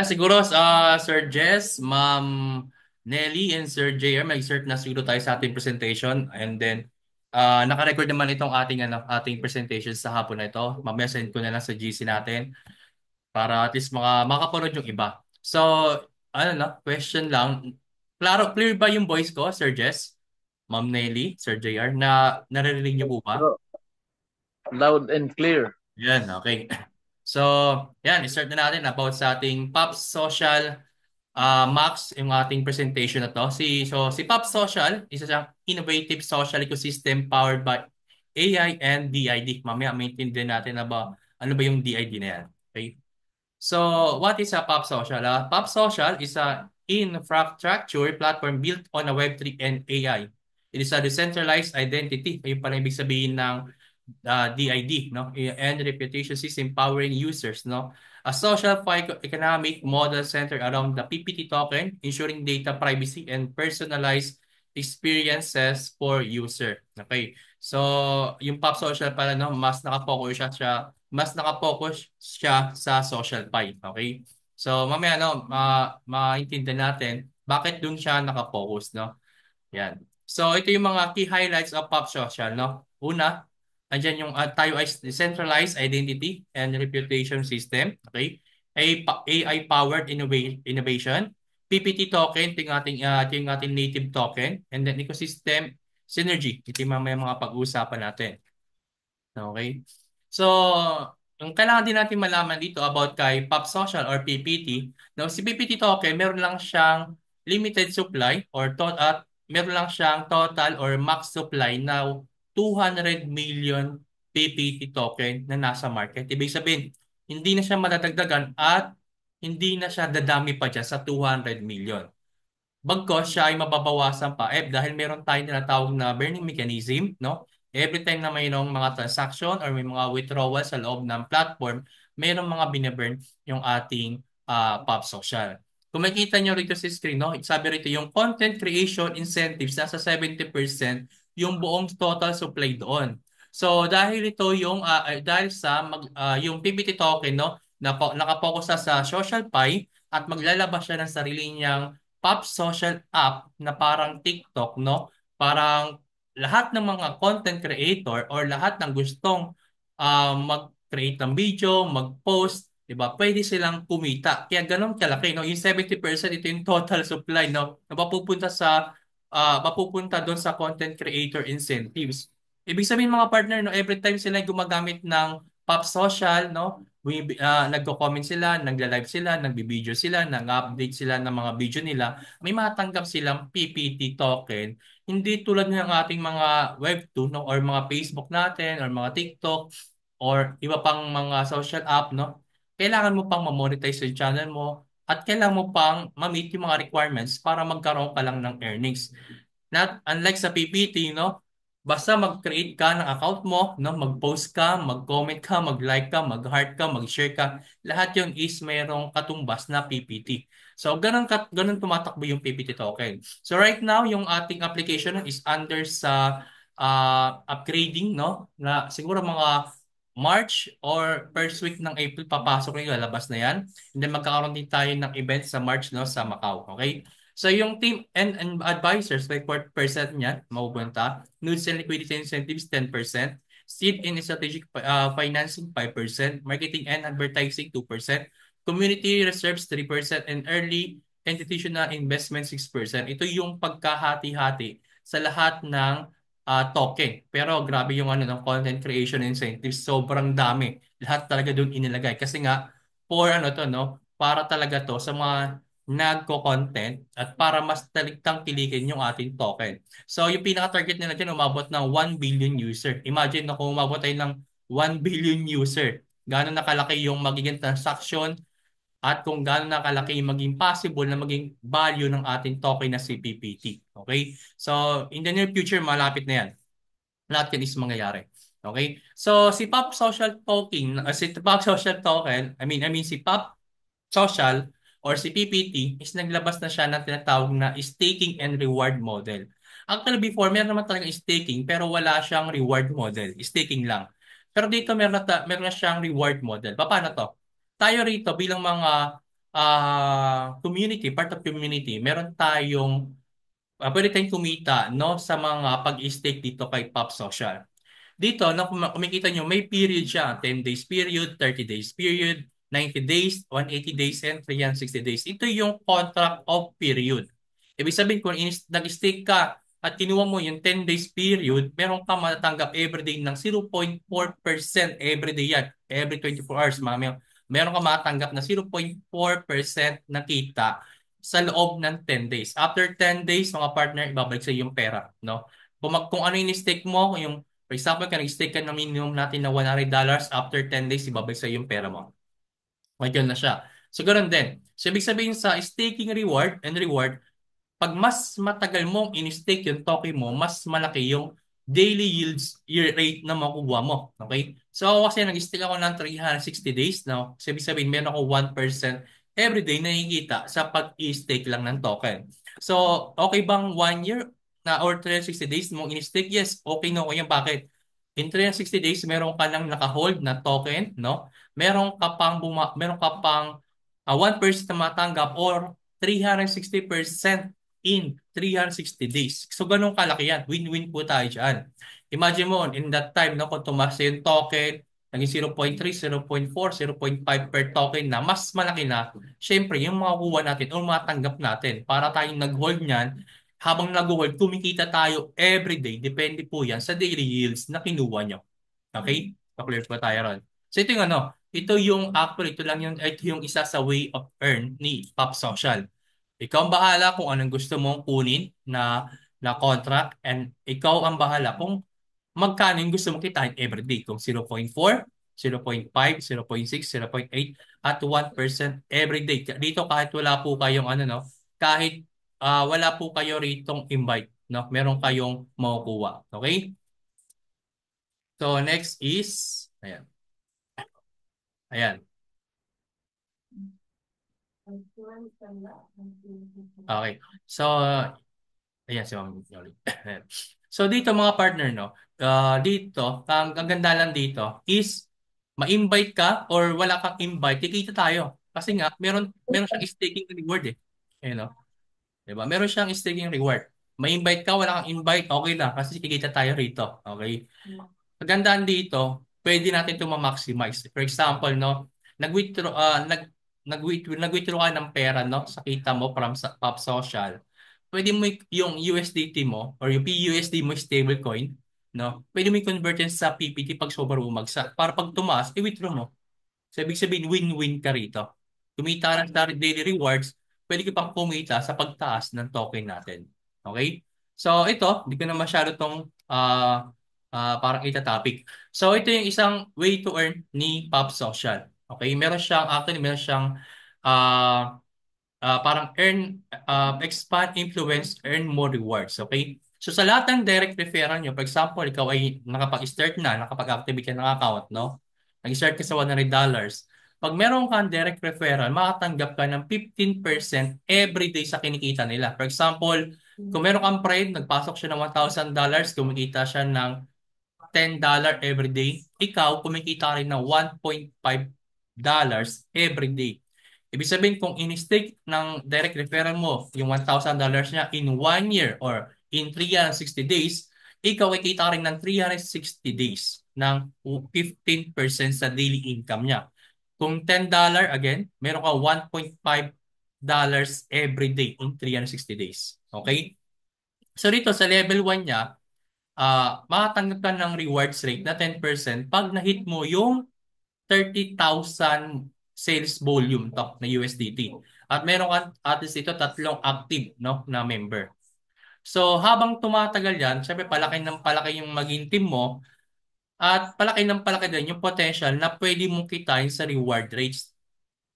Siguro Sir Jess, Ma'am Nelly, and Sir JR, mag-start na siguro tayo sa ating presentation. And then, naka-record naman itong ating presentation sa hapon na ito. Mamaya send ko na lang sa GC natin para at least makapanood yung iba. So, question lang. Klaro, clear ba yung voice ko, Sir Jess? Ma'am Nelly, Sir JR, na naririnig niyo po ba? Bro, loud and clear. Yan, okay. So, yan, start na natin about sa ating Pops Social Max, yung ating presentation na to. Si Pops Social, isa siyang innovative social ecosystem powered by AI and DID. Mamaya maintindihan natin na ba, ano ba yung DID na yan. Okay? So, what is a Pop Social? Pop Social is a infrastructure platform built on a Web3 and AI. It is a decentralized identity. Ayun pala ibig sabihin ng DID, no? And reputation system empowering users, no? A social economic model centered around the PPT token, ensuring data privacy and personalized experiences for user. Okay. So, yung Pop Social pala, no, mas nakafocus siya sa social pi. Okay? So, mamaya, no, maintindihan natin bakit dun siya nakafocus, no? Yan. So, ito yung mga key highlights of Pop Social, no? Una, andyan yung tayo ay decentralized identity and reputation system. Okay? AI-powered innovation. PPT token, ito yung ating native token. And then ecosystem synergy. Ito yung mga pag-uusapan natin. Okay? So, yung kailangan din natin malaman dito about kay Pop Social or PPT, no, si PPT token, meron lang siyang limited supply or meron lang siyang total or max supply na 200 million PPT token na nasa market. Ibig sabihin, hindi na siya madadagdagan at hindi na siya dadami pa dyan sa 200 million. Bagkos siya ay mababawasan pa dahil meron tayong tinatawag na burning mechanism, no? Every time na mayroong mga transaction or may mga withdrawal sa loob ng platform, mayroong mga binaburn yung ating Pop Social. Kung makita nyo rito sa screen, no? Sabi rito yung content creation incentives nasa 70% yung buong total supply doon. So dahil ito dahil sa yung PPT token, no, nakapokus sa social pie at maglalabas siya ng sarili niyang pop social app na parang TikTok, no? Parang lahat ng mga content creator or lahat ng gustong mag-create ng video, mag-post, 'di ba? Pwede silang kumita. Kaya ganun kalaki, no? Yung 70% ito yung total supply, no? Na mapupunta doon sa content creator incentives. Ibig sabihin mga partner, no, every time sila gumagamit ng Pop Social, no, nagko-comment sila, nagla-live sila, nagbi-video sila, nag-update sila ng mga video nila, may matanggap silang PPT token. Hindi tulad ng ating mga Web2, no, or mga Facebook natin, or mga TikTok, or iba pang mga social app, no? Kailangan mo pang ma-monetize yung channel mo at kailangan mo pang ma-meet yung mga requirements para magkaroon ka lang ng earnings. Not unlike sa PPT, no? Basta mag-create ka ng account mo, no? Mag-post ka, mag-comment ka, mag-like ka, mag-heart ka, mag-share ka. Lahat yun is mayroong katumbas na PPT. So, ganun tumatakbo yung PPT token. So, right now, yung ating application is under sa upgrading, no? Na siguro mga March or first week ng April, papasok na yung lalabas na yan. And then magkakaroon din tayo ng event sa March, no? Sa Macau. Okay? So yung team and advisors, like 40% niyan, mapupunta. Nudes and liquidity incentives, 10%. Seed and strategic financing, 5%. Marketing and advertising, 2%. Community reserves, 3%. And early institutional investment, 6%. Ito yung pagkahati-hati sa lahat ng token. Pero grabe yung ng content creation incentives, sobrang dami. Lahat talaga doon inilagay. Kasi nga, for to, no? Para talaga to sa mga nagko-content at para mas taligtang tilikin yung ating token. So yung pinaka-target nila dyan, umabot ng 1 billion user. Imagine na kung umabot tayo ng 1 billion user, gaano nakalaki yung magiging transaction at kung gaano nakalaki yung maging possible na maging value ng ating token na si PPT. Okay? So in the near future, malapit na yan. Lahat yan is mangyayari. Okay? So si Pop Social Token, I mean si Pop Social or si PPT is naglabas na siya ng tinatawag na staking and reward model. Actually before, meron naman talaga staking pero wala siyang reward model. Staking lang. Pero dito meron na siyang reward model. Paano to? Tayo rito bilang mga community, part of community, meron tayong pwede tayong kumita no sa mga pag-stake dito kay Pop Social. Dito, na kumikita nyo, may period siya. 10 days period, 30 days period, 90 days, 180 days, and 360 days. Ito yung contract of period. Ibig sabihin, kung nag-stake ka at kinuha mo yung 10 days period, meron ka matatanggap everyday ng 0.4% everyday yan. Every 24 hours, meron ka matatanggap na 0.4% na kita sa loob ng 10 days. After 10 days, mga partner, ibabalik sa yung pera. No? Kung ano yung stake mo, yung for example, kung nag-stake ka ng minimum natin na $100, after 10 days, ibabalik sa yung pera mo. Ngayon na siya. So, ganoon din. So, ibig sabihin sa staking reward, pag mas matagal mong in-stake yung token mo, mas malaki yung daily yields year rate na makukuha mo. Okay? So, ako kasi nag-stake ako ng 360 days. No? So, ibig sabihin, meron ako 1% every day na nakikita sa pag-i-stake lang ng token. So, okay bang 1 year na or 360 days mong in-stake? Yes, okay na ako yan. Bakit? In 360 days, meron ka nang naka-hold na token, no? Meron ka pang 1% na matanggap or 360% in 360 days. So, ganun kalaki yan. Win-win po tayo dyan. Imagine mo, in that time, no, kung tumaas yung token, naging 0.3, 0.4, 0.5 per token na, mas malaki na, syempre, yung makukuha natin o matanggap natin para tayong nag-hold niyan, habang nag-hold, kumikita tayo everyday. Depende po yan sa daily yields na kinuha nyo. Okay? Pa-clear po tayo ron. So, ito yung ano, ito yung isa sa way of earn ni Pop Social. Ikaw ang bahala kung anong gusto mong kunin na contract and ikaw ang bahala kung magkano yung gusto mong kitain everyday. Kung 0.4, 0.5, 0.6, 0.8 at 1% everyday. Dito kahit wala po kayong ano no, kahit wala po kayo ritong invite, no? Meron kayong makukuha. Okay? So next is ayan. Ayan. Okay. So ayan si Ma'am Yoli. So dito mga partner no, dito ang ganda lang dito is ma-invite ka or wala kang invite, kikita tayo. Kasi nga meron siyang staking reward eh. Ayun no. 'Di ba? Meron siyang staking reward. Ma-invite ka, wala kang invite, okay lang kasi kikita tayo rito. Okay? Magandaan dito, pwede natin ito ma-maximize. For example, no, nag-withdraw nag-withdraw ka ng pera no sa kita mo from sa Pop Social. Pwede mo yung USDT mo or yung PUSD mo stablecoin, no? Pwede mo i-convert yan sa PPT pag sobrang bumagsak para pag tumaas, i-withdraw mo. So, ibig sabihin, win-win ka rito. Kumita ka ng daily rewards, pwede ka pang kumita sa pagtaas ng token natin. Okay? So, ito, hindi ko na masyado itong parang ita-topic. So, ito yung isang way to earn ni Pop Social. Okay? Meron siyang uh, parang expand influence, earn more rewards. Okay? So, sa lahat ng direct referral nyo, for example, ikaw ay nakapag-start na, nakapag-activate ka ng account, no? Nag-start ka sa $100. Pag meron kang direct referral, makatanggap ka ng 15% every day sa kinikita nila. For example, kung meron kang friend, nagpasok siya ng $1,000, kumikita siya ng $10 every day, ikaw kumikita rin ng $1.5 every day. Ibig sabihin, kung in-stake ng direct referral mo yung $1,000 niya in 1 year or in 360 days, ikaw ay kita rin ng 360 days ng 15% sa daily income niya. Kung $10, again, meron ka $1.5 every day in 360 days. Okay? So dito sa level 1 niya, makatanggap ka ng rewards rate na 10% pag na-hit mo yung 30,000 sales volume to na USDT. At meron ka at least ito tatlong active no na member. So habang tumatagal yan, syempre palaki ng palaki yung maging team mo at palaki ng palaki din yung potential na pwede mong kitain sa reward rates.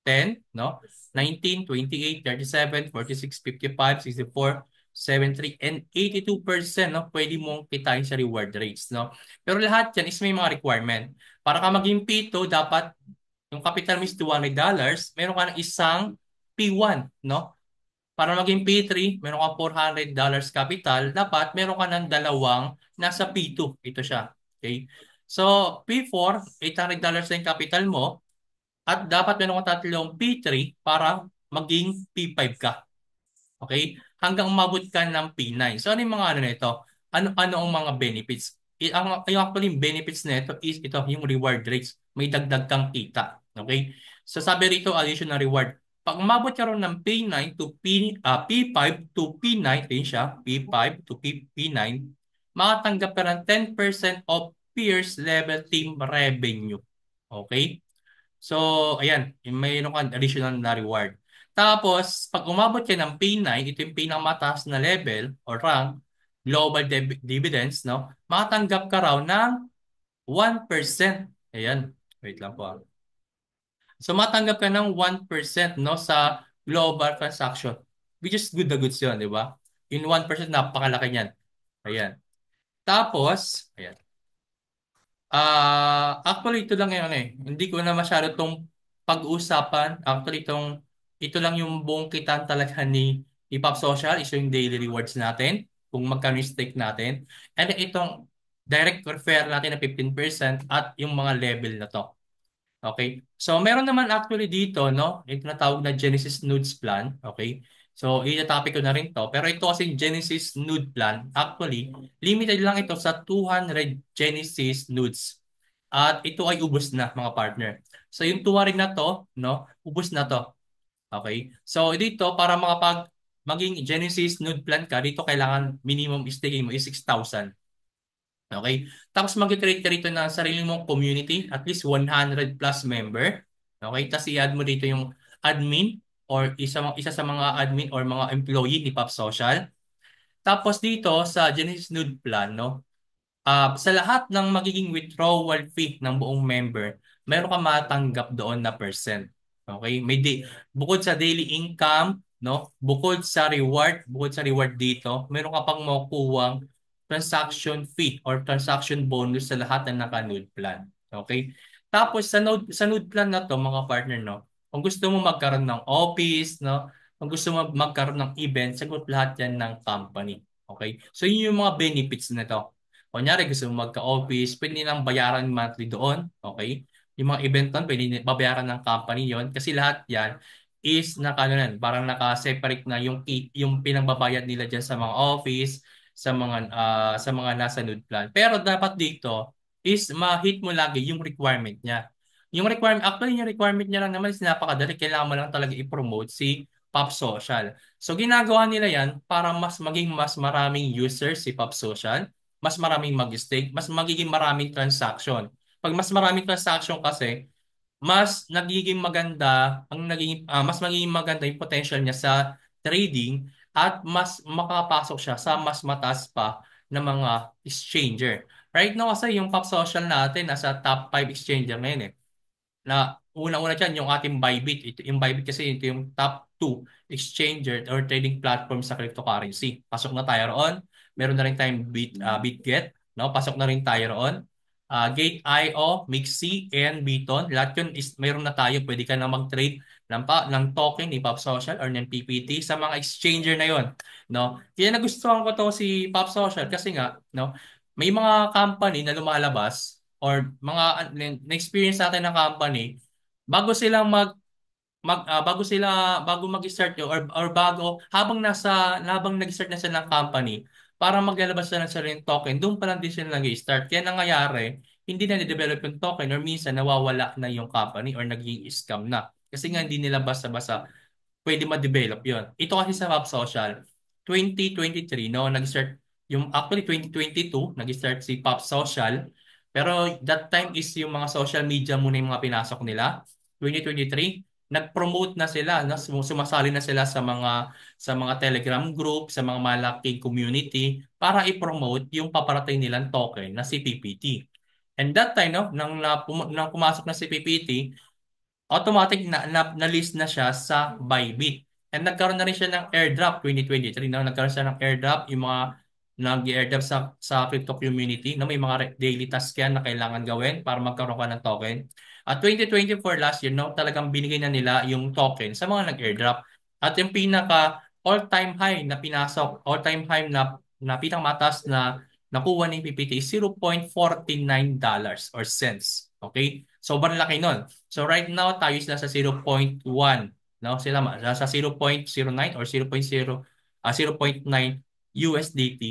10, no? 19, 28, 37, 46, 55, 64, 73, and 82%, no? Pwede mong kitain sa reward rates, no? Pero lahat yan is may mga requirement. Para ka maging P2, dapat yung capital mo is $200, meron ka ng isang P1, no? Para maging P3, meron ka $400 capital, dapat meron ka ng dalawang nasa P2. Ito siya. Okay? So, P4, $800 na yung capital mo at dapat meron kang tatlong P3 para maging P5 ka. Okay? Hanggang umabot ka ng P9. So, ano yung mga ano nito? Ano ang mga benefits? Yung actually benefits nito is ito, yung reward rates. May dagdag kang kita. Okay? So, sabi rito, additional reward. Pag umabot ka ron ng P5 to P9, din siya, P5 to P9, makatanggap ka ng 10% of peers level team revenue. Okay? So, ayan, mayroon kang additional na reward. Tapos, pag umabot ka ng P9, ito yung pinakamataas na level or rank, global dividends, no? Makatanggap ka raw ng 1%. Ayan, wait lang po. So, matanggap ka ng 1%, no, sa global transaction. Which is good na goods yun, di ba? Yung 1%, napakalaki niyan. Ayan. Tapos, ayan. Actually ito lang yung ano eh. Hindi ko na masyado itong pag-uusapan. Actually ito lang yung buong kitaan talaga ni Pop Social is yung daily rewards natin, kung magkano yung stake natin. And then itong direct refer natin na 15% at yung mga level na to. Okay? So, meron naman actually dito, no? Yung tinatawag na Genesis Nudes Plan. Okay? So, i-topic ko na rin to. Pero ito kasi Genesis Nude Plan, actually, limited lang ito sa 200 Genesis Nudes. At ito ay ubos na, mga partner. So, yung tuwaring na to, no? Ubos na to. Okay? So, dito, para maging Genesis Nude Plan ka, dito kailangan minimum staking mo is 6,000. Okay? Tapos mag-create ka rito ng sarili mong community, at least 100 plus member. Okay? Tapos i-add mo dito yung admin or isa sa mga admin or mga employee ni Pop Social. Tapos dito sa Genesis Nude Plan, no? Sa lahat ng magiging withdrawal fee ng buong member, meron ka matanggap doon na percent. Okay? Bukod sa daily income, no? Bukod sa reward dito, meron ka pang makukuhang transaction fee or transaction bonus sa lahat ng naka-nude plan. Okay? Tapos sa nude plan na to, mga partner, no? Kung gusto mo magkaroon ng office, no? Kung gusto mo magkaroon ng event, sagot lahat yan ng company. Okay? So yun yung mga benefits nito. Kunyari, gusto mo magka-office, pwede nilang bayaran monthly doon. Okay? Yung mga event doon, pwede babayaran ng company yon kasi lahat yan is parang naka-separate na yung pinangbabayad nila diyan sa mga office, sa mga nasa nude plan. Pero dapat dito is ma-hit mo lagi yung requirement niya. Actually, yung requirement niya lang naman is napakadali. Kailangan mo lang talaga i-promote si Pop Social. So, ginagawa nila yan para maging mas maraming users si Pop Social, mas maraming mag-stake, mas magiging maraming transaction. Pag mas maraming transaction kasi, mas magiging maganda yung potential niya sa trading at mas makapasok siya sa mas mataas pa na mga exchanger. Right now kasi yung Pop Social natin nasa top 5 exchanger ngayon eh na unang-una dyan yung ating Bybit. Yung Bybit kasi ito yung top 2 exchanger or trading platform sa cryptocurrency. Pasok na tayo roon. Meron na rin tayong BitGet. No? Pasok na rin tayo roon. Gate.io, Mixi, and Biton. Lahat yun is meron na tayo. Pwede ka na mag-trade ng token ni Pop Social or ng PPT sa mga exchanger na yon. No? Kaya nagustuhan ko to si Pop Social kasi nga, no, may mga company na lumalabas or mga na-experience natin ng company bago sila bago mag-start yun or bago habang nag-start na sila ng company para maglalabas sila ng sariling token, doon pa lang din sila nag-start. Kaya nangyayari, hindi na ni-develop yung token or minsan nawawala na yung company or naging scam na. Kasi nga hindi nila basta-basta pwede ma-develop yon. Ito kasi sa Hub Social, 2023, no, nag-start, actually 2022, nag-start si Pop Social, pero that time is yung mga social media muna yung mga pinasok nila. 2023, nag-promote na sila, no, sumasali na sila sa mga Telegram group, sa mga malaking community para i-promote yung paparating nilang token na si PPT. And that time, no, nang pumasok na si PPT, automatic na-list na siya sa Bybit. And nagkaroon na rin siya ng airdrop 2023. No? Nagkaroon siya ng airdrop, yung mga nag-airdrop sa crypto community. No? May mga daily task yan na kailangan gawin para magkaroon ka ng token. At 2024 last year, no, talagang binigay na nila yung token sa mga nag-airdrop. At yung pinaka all-time high na pinasok, all-time high na pinakamataas na nakuha ng PPT is $0.49 or cents. Okay? Sobrang laki nun. So right now, tayo is nasa 0.1. No? Sila nasa 0.09 or 0.9 USDT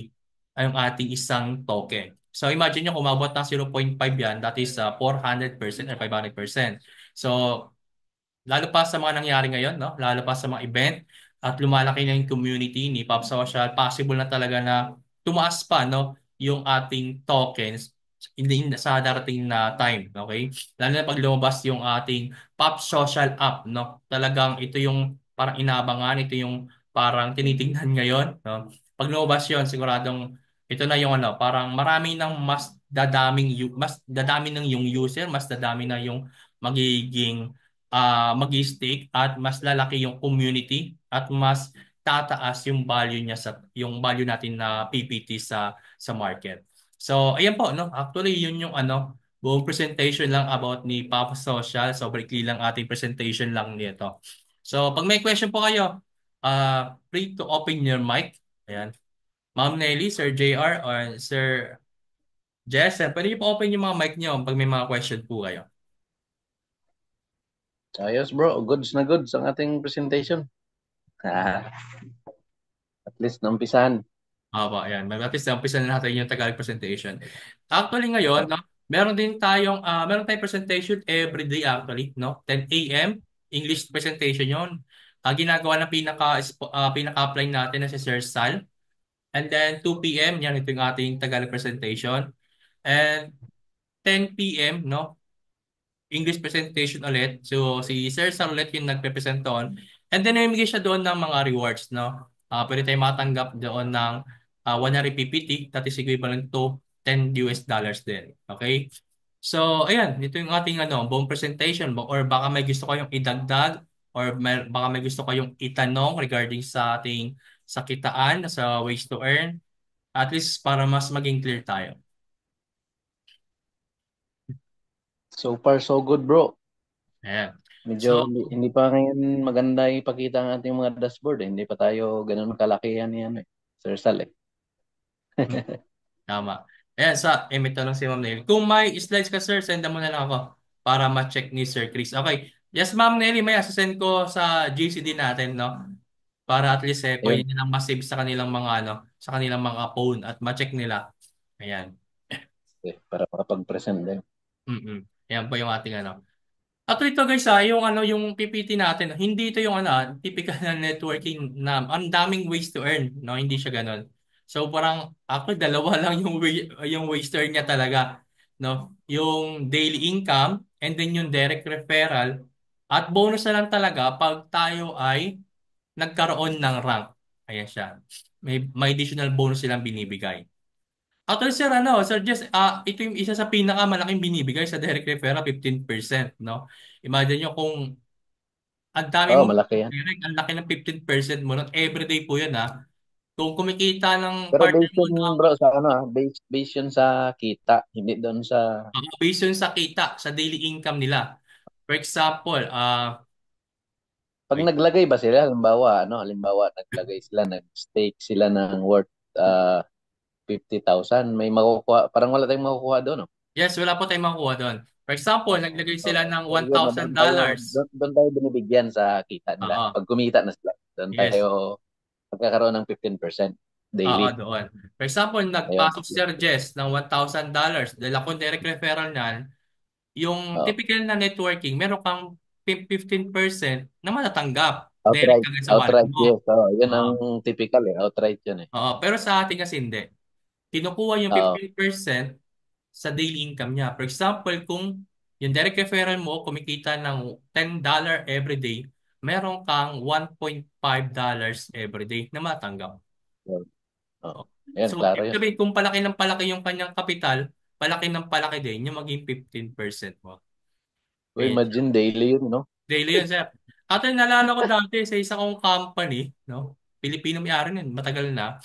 ay yung ating isang token. So imagine nyo kung umabot ng 0.5 yan, that is 400% or 500%. So lalo pa sa mga nangyari ngayon, no? Lalo pa sa mga event at lumalaki na yung community ni Pop Social, possible na talaga na tumaas pa, no? Yung ating tokens hindi sa darating na time, okay? Lalo na pag lumabas yung ating Pop Social app, no? Talagang ito yung parang inaabangan, ito yung parang tinitingnan ngayon, no? Pag lumabas yun, siguradong ito na yung ano, parang marami ng mas dadami ng yung user, mas dadami na yung magiging mag-stake at mas lalaki yung community at mas tataas yung value niya yung value natin na PPT sa market. So, ayan po, no? Actually, yun yung ano, buong presentation lang about ni Papa Social. So, briefly lang ating presentation lang nito. So, pag may question po kayo, free to open your mic. Ayan. Ma'am Nelly, Sir JR, or Sir Jessen, pwede niyo po open yung mga mic niyo pag may mga question po kayo. Ayos bro, goods ang ating presentation. Ah, at least naumpisahan. Opo, ayan. Mag-artist na umpisa na natin yung Tagalog presentation. Actually ngayon, no, meron tayong presentation every day actually, no? 10 a.m. English presentation yon. Ginagawa ng pinaka-apply natin na si Sir Sal. And then 2 p.m. yan ito yung ating Tagalog presentation. And 10 p.m. no, English presentation ulit. So, si Sir Sal ulit yung nagpe-present doon. And then, namimigay siya doon ng mga rewards, no? Pwede tayong matanggap doon ng 100 PPT, that is equivalent to $10 din. Okay? So, ayan, ito yung ating buong presentation. Or baka may gusto kayong idagdag or baka may gusto kayong itanong regarding sa ating sa kitaan, sa ways to earn, at least para mas maging clear tayo. So far so good bro. Ayan. Medyo So, hindi pa ngayon maganda ipakita ang ating mga dashboard eh. Hindi pa tayo ganun kalakihan yan eh. Sir Sal eh. tama. Ayan, may tanong si Ma'am Nelly. Kung may slides ka, sir, send mo na lang ako para ma-check ni Sir Chris. Okay. Yes, Ma'am Nelly, may send ko sa GCD natin, no? Para at least pwede Ayun, nilang ma-save sa kanilang mga sa kanilang mga phone at ma-check nila. Ayan. eh, para makapag-present din. Ayan po yung ating Actually ito guys, yung yung PPT natin, hindi ito yung typical na networking na ang daming ways to earn, no? Hindi siya ganoon. So parang ako dalawa lang yung ways to earn niya talaga, no? Yung daily income and then yung direct referral at bonus na lang talaga pag tayo ay nagkaroon ng rank. Ayan siya. May additional bonus silang binibigay. Actually, sir, sir, just, ito yung isa sa pinakamalaking binibigay sa direct referral, 15%, no? Imagine nyo kung ang dami Oo, mong malaki yan. direct, ang laki ng 15% mo, nun, everyday po yun, ha? Kung kumikita ng Pero partner based mo yun ng bro sa ano based yun sa kita, hindi doon sa based yun sa kita, sa daily income nila. For example, pag wait, naglagay ba sila halimbawa naglagay sila nag-stake sila ng worth uh, 50,000, may makukuha, parang wala tayong makukuha doon, no? yes, wala po tayong makuha doon. For example, naglagay sila ng So, yun, no, $1,000. doon tayo binibigyan sa kita nila. Oo, Pag kumita na sila, doon tayo yes. magkakaroon ng 15% Oo, daily. doon. For example, Ayun. nagpasok si Sir Jess ng $1,000 dahil ako direct referral niyan, yung Oh, typical na networking, meron kang 15% na matatanggap direct agad sa wallet outright, mo. yes. Oh, yun ang Oo. typical eh. Outright yun eh. Oo. Pero sa atin kasi hindi. Kinukuha yung Oo, 15% sa daily income niya. For example, kung yung direct referral mo kumikita ng $10 every day, meron kang $1.5 every day na matanggap. yun. Oh, Oh. yun, So, klaro ibig yun. sabihin, kung palaki ng palaki yung kanyang kapital, palaki ng palaki din yung maging 15% mo. So, Ayan siya. imagine daily yun, no? Daily yun, sir. At nalala ko dati sa isa kong company, no? Pilipino may-ari nun, matagal na.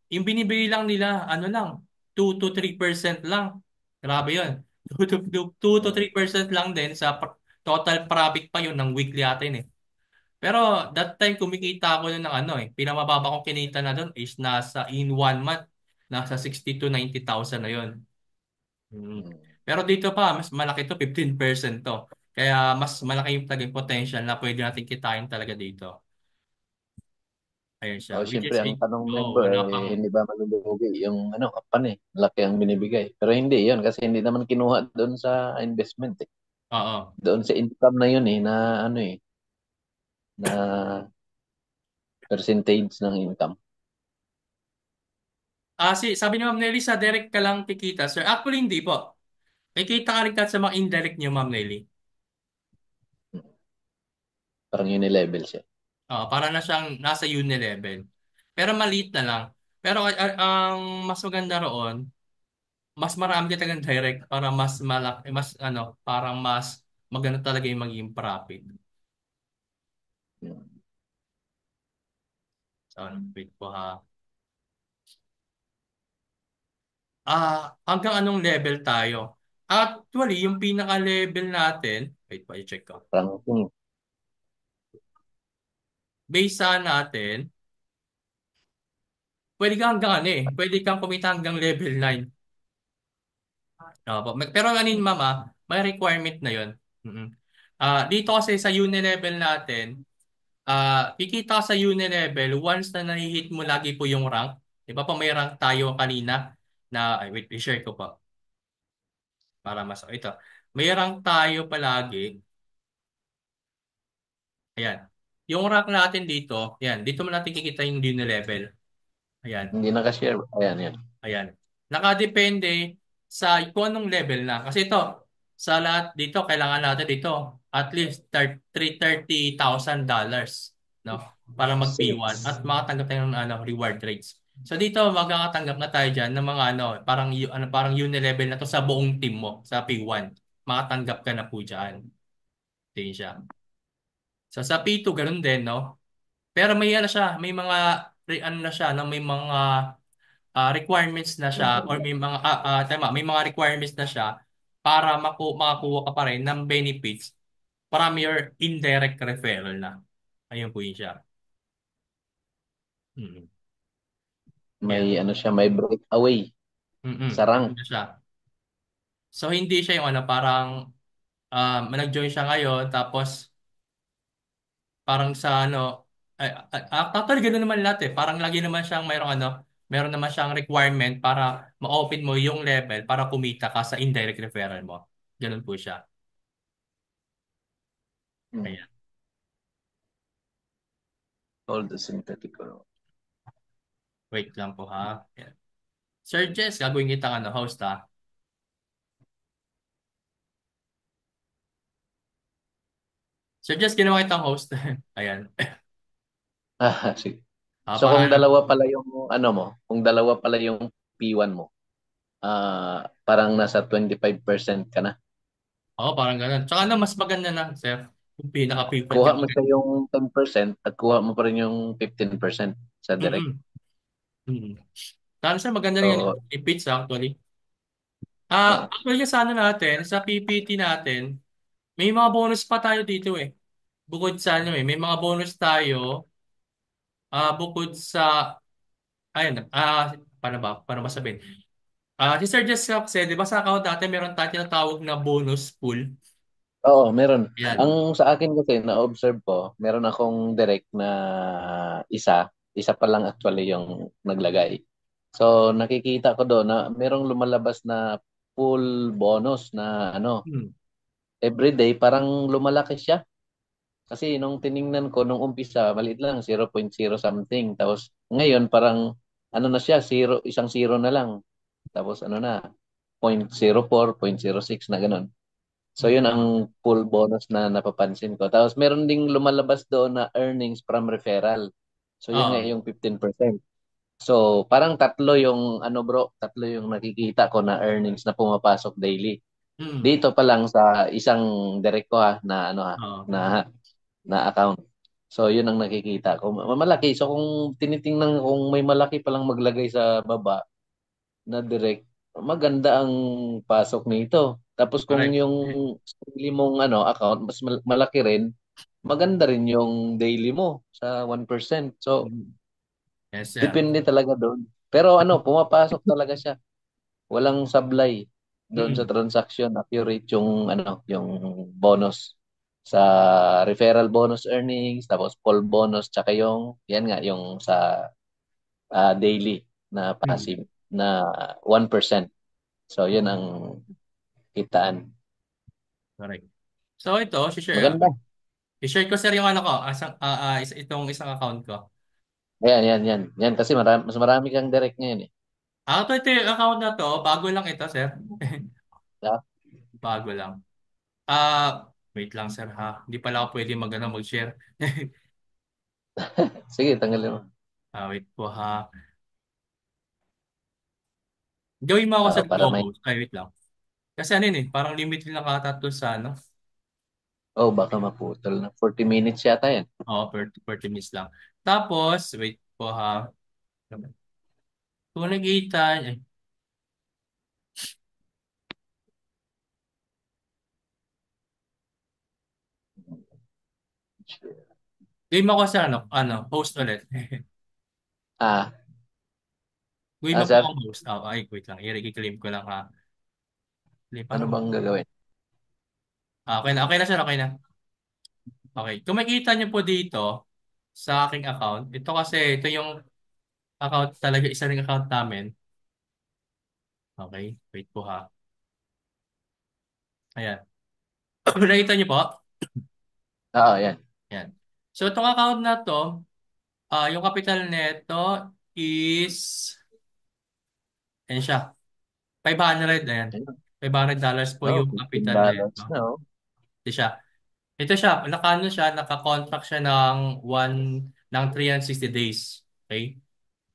Yung binibigay lang nila, ano lang, 2 to 3% lang. Grabe yun. 2 to Mm. 3% lang din sa total profit pa yun ng weekly atin eh. Pero that time kumikita ako nun ng pinamababa kong kinita na doon is nasa in 1 month. nasa 60 to 90,000 na yun. Mm. Mm. Pero dito pa, mas malaki to, 15% to. Kaya mas malaki yung talagang potential na pwede natin kitain talaga dito. Ayun siya. O, Which siyempre, is, ang tanong oh, member, wala eh, pang, hindi ba malulugi yung ano, kapan eh, laki ang binibigay. Pero hindi yun, kasi hindi naman kinuha doon sa investment eh. oo. Doon sa income na yun eh, na ano eh, na percentage ng income. Sabi ni Ma'am Nelly, sa direct ka lang kikita, sir. Actually, hindi po. Kikita ka rin kahit sa mga indirect niyo, Ma'am Nelly. Parang unilevel siya. Para na siyang nasa uni level. Pero maliit na lang. Pero ang mas maganda roon, mas marami ka talagang direct para mas malaki, mas ano, parang mas maganda talaga yung magiging profit. Mm. So, wait po ha. Hanggang anong level tayo? Actually, yung pinaka-level natin, wait pa, i-check ko. Parang Base sa natin, pwede kang hanggang ano eh, pwede kang kumita hanggang level 9. Pero ano yun, mama, may requirement na yun. Mm-mm. Dito kasi sa uni level natin, kikita ka sa uni level once na nahihit mo lagi po yung rank. Di ba pa may rank tayo kanina na, ay wait, i-share ko pa para mas, ito. May rank tayo palagi. Ayan. Yung rank natin dito, ayan, dito mo natin kikita yung uni level. Ayan. hindi nakashare. Ayan, yan. Ayan. Nakadepende sa kung anong level na. Kasi ito, sa lahat dito, kailangan natin dito at least $330,000, no? Para mag P1 at makatanggap tayo ng ano, reward rates. So dito, makakatanggap na tayo dyan ng mga ano, parang uni level na to sa buong team mo, sa P1. Makatanggap ka na po dyan. Din siya. So sa P2, ganun din, no? Pero may ano siya, may mga, ano na siya, no? May mga requirements na siya or may mga may mga requirements na siya para makakuha ka pa rin ng benefits from your indirect referral na. Ayun po yun siya. Mm. May Yan. ano siya, may breakaway sa rank. Yun na siya. So hindi siya yung ano parang nag-join siya ngayon tapos parang sa ano actually ganoon naman lahat eh. Parang lagi naman siyang mayroon naman siyang requirement para ma-open mo yung level para kumita ka sa indirect referral mo. Ganun po siya. Mm. Ayan. All the synthetic oil. Wait lang po ha. Ayan. Sir Jess, gagawin kitang ano, host ha. Sir Jess, ginawa kitang host. Ayan. Sige. So Para kung ano. dalawa pala yung ano mo, kung dalawa pala yung P1 mo, parang nasa 25% ka na. Oo, parang ganun. Tsaka ano, mas maganda na, sir. Yung pinaka-frequent Kuha yung mo maganda. siya yung 10% at kuha mo pa rin yung 15% sa direct. Mm-mm. Mm-mm. Sana sir, maganda rin yung So, benefits actually. oo. Actually sa ano natin, sa PPT natin, may mga bonus pa tayo dito eh. Bukod sa ano eh, may mga bonus tayo, bukod sa, ayun, paano ba sabihin? Si Sir Jess kasi, di ba sa account dati meron tayong tinatawag na bonus pool? Oo, meron. Ang Yan. sa akin kasi na-observe ko, meron akong direct na isa pa lang actually yung naglagay. So nakikita ko doon na merong lumalabas na full bonus na ano, Hmm. everyday parang lumalaki siya. Kasi nung tiningnan ko nung umpisa, maliit lang, 0.0 something. Tapos ngayon parang ano na siya, isang zero na lang. Tapos ano na, 0.04, 0.06 na ganun. So yun ang full bonus na napapansin ko. Tapos meron ding lumalabas doon na earnings from referral. So yun nga Oo. yung 15%. So parang tatlo yung ano bro, tatlo yung nakikita ko na earnings na pumapasok daily. Hmm. Dito pa lang sa isang direct ko na ano Oo. na account. So yun ang nakikita ko. Malaki. So kung tinitingnan kung may malaki palang maglagay sa baba na direct, maganda ang pasok nito. Tapos kung Correct. yung sarili mong ano account mas malaki rin, maganda rin yung daily mo sa 1%. So Hmm. Yes, sir. depende talaga doon. Pero ano, pumapasok talaga siya. Walang sablay doon sa Mm. transaction. Accurate yung ano, yung bonus sa referral bonus earnings, tapos call bonus, tsaka yung, yan nga, yung sa daily na Mm. passive na 1%. So, yun ang kitaan. Correct. So ito, Maganda. i-share ko sir yung ano ko, itong isang account ko. Ayan, yan, yan. Yan kasi mas marami kang direct ngayon eh. Ito yung account na to, bago lang ito sir. Ah, Bago lang. Wait lang sir ha. Hindi pala ako pwede mag-share. sige, tanggalin mo. Wait po ha. Gawin mo ako sa Para may, co-host. Ay, wait lang. Kasi ano yun eh, parang limit lang ata to sa ano. oh, baka maputol na. 40 minutes yata yan. Oo, 30 minutes lang. Tapos, wait po ha. Kung nakita, gawin mo ako sa host ulit. Ah, Gawin mo po sir, ako host. Ay, wait lang. I-claim ko lang ha. ano Paano ba? bang gagawin? Okay na, okay na sir, okay na. Okay. Kung makikita niyo po dito sa aking account, ito yung account talaga, isa ring account namin. Okay, wait po ha. Ayan. Nakita niyo po? Yan. Ayan. So, itong account na to, yung capital nito is, ayan siya, 500, ayan. Ayun. $500 po Oh, yung capital nito. $15 na, oh. Ito siya. Ito siya, naka-contract siya ng 360 days. Okay?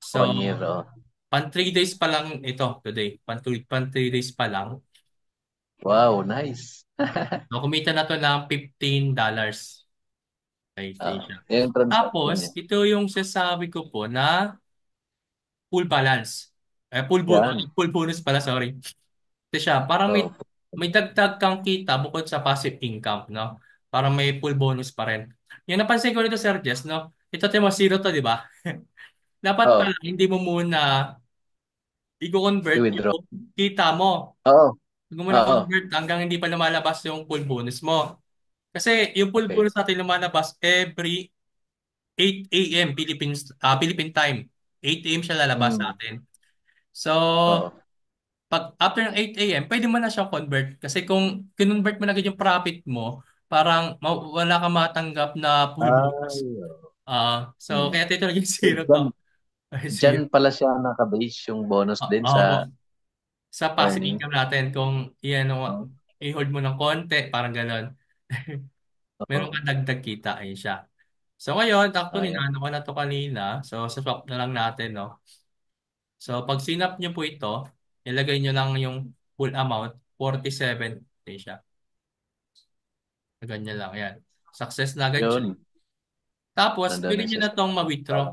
So, 1 year, oh. pan 3 days pa lang ito today. Pan 3 days pa lang. Wow, nice. So, kumita na to ng $15. Okay, stay siya. Yung transaction Tapos, niya. ito yung sasabi ko po na full balance. Yan. Full bonus pala, sorry. Ito siya, parang Oh, may dagdag kang kita bukod sa passive income, no? Parang may full bonus pa rin. Yung napansin ko nito, Sir Jess, no? Ito, mo zero to, di ba? Dapat pala, oh, hindi mo muna i-convert i-withdraw. yung kita mo. Oo, Huwag mo muna oo. convert hanggang hindi pa lumalabas yung full bonus mo. Kasi yung full Okay. bonus natin lumalabas every 8 a.m. Philippine time. 8 a.m. siya lalabas sa Mm, atin. So, oo. pag after ng 8 a.m., pwede mo na siyang convert. Kasi kung convert mo na agad yung profit mo, parang wala kang matanggap na full bonus. Ay, oo. So, Mm. kaya dito naging So, zero to. Ay, dyan zero. pala siya nakabase yung bonus din sa Oo. Sa passive earning. income natin, kung iyan, Oh, i-hold mo ng konti, parang gano'n. Meron oo. kang dagdag kita, ayun siya. So ngayon, actually, Ayan. naano ko na to kanina. So sa swap na lang natin, no? So pag sinap nyo po ito, ilagay nyo lang yung full amount, 47. Okay siya. Ganyan lang, yan. Success na agad siya. Yun. Tapos, Nandun pwede na nyo siya na sa tong ma-withdraw.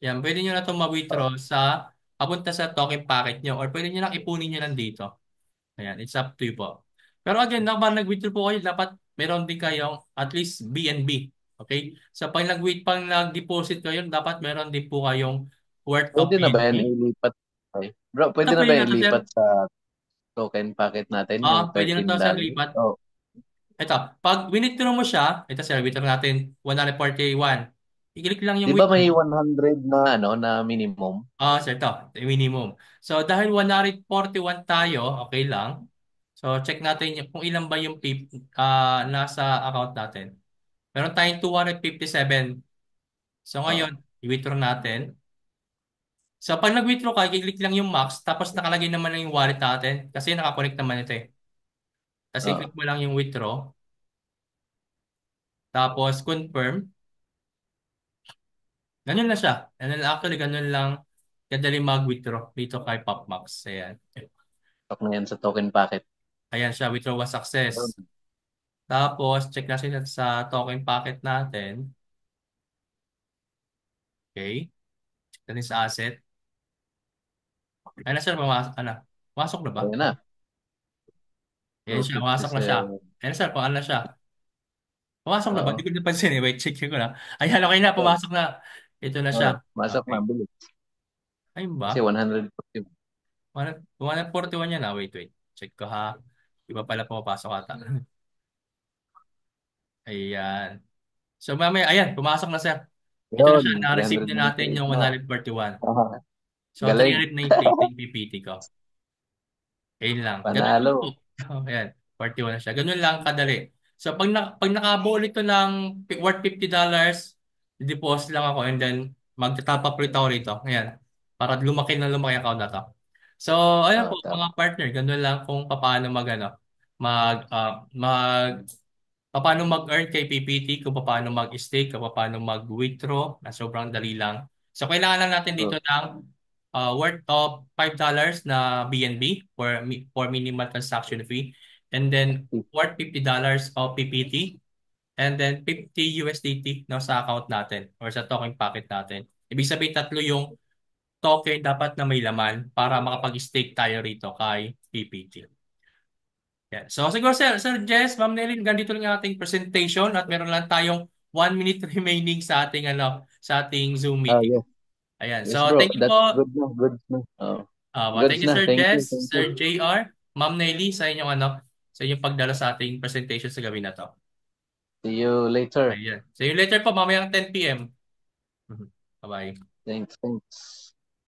Yan, pwede nyo na tong oh, ma-withdraw papunta sa token packet nyo or pwede nyo lang ipunin nyo lang dito. Ayan, it's up to you po. Pero again, kapag nag-withdraw po kayo, dapat meron din kayong at least BNB. Okay? So pag nag-deposit kayo, dapat meron din po kayong worth of pwede na ba yan BNB. ilipat? Okay. Bro, Ito pwede na pwede ba na yan to, sir. ilipat sa token packet natin, yung Pwede na to, sir, $13? lipat. Oh, Ito, pag withdraw mo siya, ito sir, withdraw natin 141. I-click lang di yung ba may withdraw. 100 na ano na minimum? Sir, ito, yung minimum. So dahil 141 tayo, okay lang. So check natin kung ilan ba yung nasa account natin. Meron tayong 257. So Oh, ngayon, i-withdraw natin. So pag nag-withdraw ka, i-click lang yung max, tapos nakalagay naman na yung wallet natin kasi nakakonect naman ito eh. Tapos oh. i-click mo lang yung withdraw, tapos confirm. Ganun na siya. Actually, ganun lang kadali mag-withdraw dito kay Popmax. Ayan. Stock na yan sa token packet. Ayan siya, withdraw was success. Yun. Tapos, check natin sa token packet natin. Okay. Check natin sa asset. Ayan na sir, pumasok na ba? Ayan na. Ayan siya, pumasok na siya. 257. Ayan sir, kung ano na siya. Pumasok na ba? Hindi Oo. ko napansin eh. Wait, check ko na. Ayan, okay na. Oh, Pumasok na. Ito na siya. oh. Masok Okay. na. Bilis. Ayun Kasi ba? 140. 141 yan na. Wait, wait. Check ko ha. Iba pala pumapasok ata. Ayan. So mamaya, ayan, pumasok na siya. Ito na Yun, siya. Na-receive na natin 398 yung na. 141. Aha. So Galing. 398 yung PPT ko. Ayun lang. Ganun lang po. Panalo. Oh, ayan. 41 na siya. Ganun lang kadali. So pag nakabuo nito ng worth $50, deposit lang ako and then magta-top up ulit ako rito. Ayan. Para lumaki na lumaki ang account na to. So, ayan po Tama. mga partner, ganun lang kung paano paano mag-earn kay PPT, kung paano mag-stake, kung paano mag-withdraw, na sobrang dali lang. So, kailangan lang natin dito True. ng worth of $5 na BNB for minimal transaction fee. And then, worth $50 of PPT. And then, 50 USDT na sa account natin or sa token pocket natin. Ibig sabihin, tatlo yung token dapat na may laman para makapag-stake tayo rito kay PPT. Yeah. So siguro Sir Jess, Ma'am Nelly, ganito lang yung ating presentation at meron lang tayong 1 minute remaining sa ating sa ating Zoom Ah, meeting. yes. Ayan. Yes, So bro. thank you That's po. good na. Good na. Oh. Thank Goods you na. Sir Thank you. Jess, Thank you. Sir JR, Ma'am Nelly sa inyong pagdala sa ating presentation sa gabi na to. See you later. Ayan. See you later po mamayang 10 p.m. Mhm. Bye-bye. Thanks. Thanks.